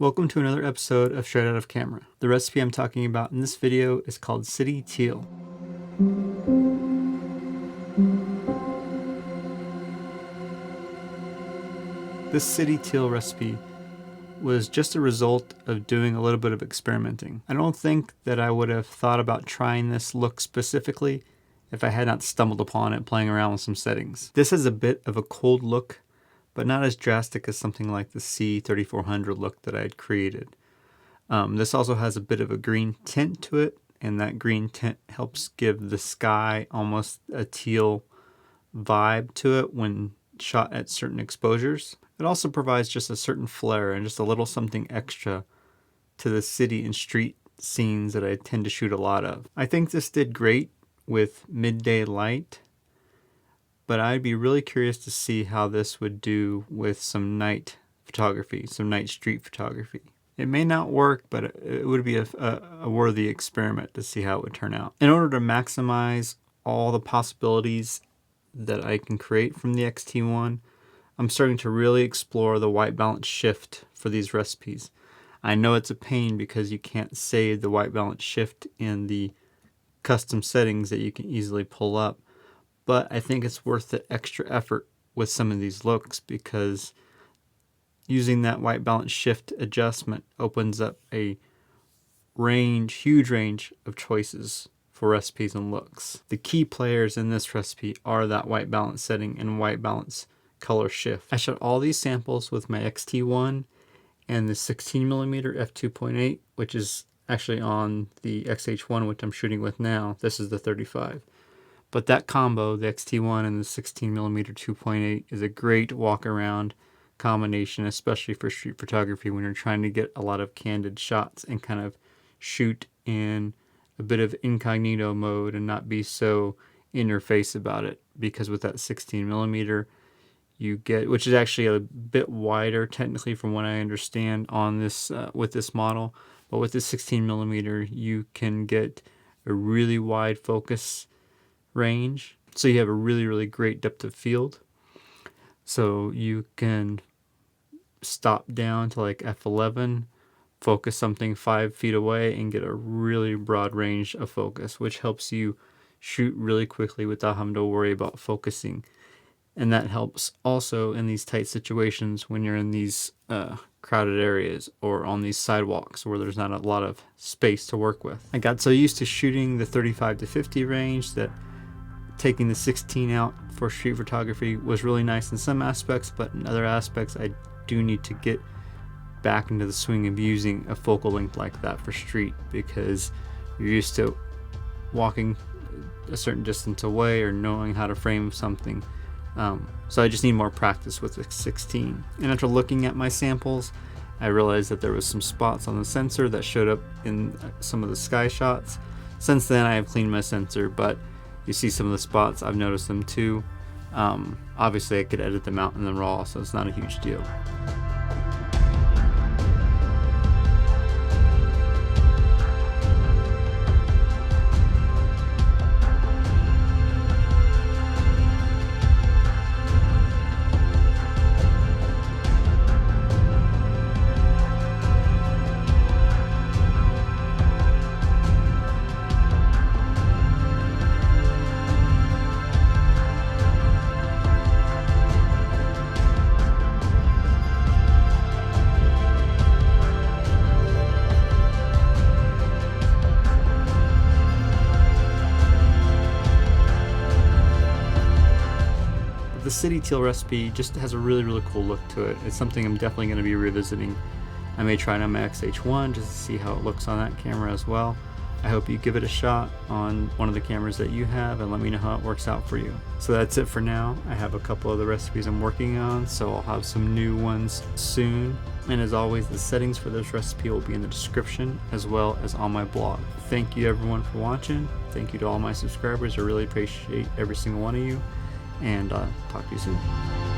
Welcome to another episode of Straight Out of Camera. The recipe I'm talking about in this video is called City Teal. This City Teal recipe was just a result of doing a little bit of experimenting. I don't think that I would have thought about trying this look specifically if I had not stumbled upon it playing around with some settings. This has a bit of a cold look, but not as drastic as something like the C3400 look that I had created. This also has a bit of a green tint to it, and that green tint helps give the sky almost a teal vibe to it when shot at certain exposures. It also provides just a certain flair and just a little something extra to the city and street scenes that I tend to shoot a lot of. I think this did great with midday light, but I'd be really curious to see how this would do with some night photography, some night street photography. It may not work, but it would be a worthy experiment to see how it would turn out. In order to maximize all the possibilities that I can create from the X-T1, I'm starting to really explore the white balance shift for these recipes. I know it's a pain because you can't save the white balance shift in the custom settings that you can easily pull up, but I think it's worth the extra effort with some of these looks because using that white balance shift adjustment opens up a huge range of choices for recipes and looks. The key players in this recipe are that white balance setting and white balance color shift. I shot all these samples with my X-T1 and the 16mm f2.8, which is actually on the XH1, which I'm shooting with now. This is the 35. But that combo, the X-T1 and the 16mm 2.8, is a great walk around combination, especially for street photography when you're trying to get a lot of candid shots and kind of shoot in a bit of incognito mode and not be so in your face about it. Because with that 16mm, you get, which is actually a bit wider technically from what I understand on this with this model, but with this 16mm you can get a really wide focus range, so you have a really great depth of field. So you can stop down to like f11, focus something 5 feet away, and get a really broad range of focus, which helps you shoot really quickly without having to worry about focusing. And that helps also in these tight situations when you're in these crowded areas or on these sidewalks where there's not a lot of space to work with. I got so used to shooting the 35 to 50 range that taking the 16 out for street photography was really nice in some aspects, but in other aspects I do need to get back into the swing of using a focal length like that for street, because you're used to walking a certain distance away or knowing how to frame something. So I just need more practice with the 16. And after looking at my samples, I realized that there was some spots on the sensor that showed up in some of the sky shots. Since then I have cleaned my sensor, but you see some of the spots, I've noticed them too. Obviously I could edit them out in the raw, so it's not a huge deal. The City Teal recipe just has a really cool look to it. It's something I'm definitely going to be revisiting. I may try it on my XH1 just to see how it looks on that camera as well. I hope you give it a shot on one of the cameras that you have and let me know how it works out for you. So that's it for now. I have a couple of the recipes I'm working on, so I'll have some new ones soon. And as always, the settings for this recipe will be in the description as well as on my blog. Thank you everyone for watching. Thank you to all my subscribers. I really appreciate every single one of you. And talk to you soon.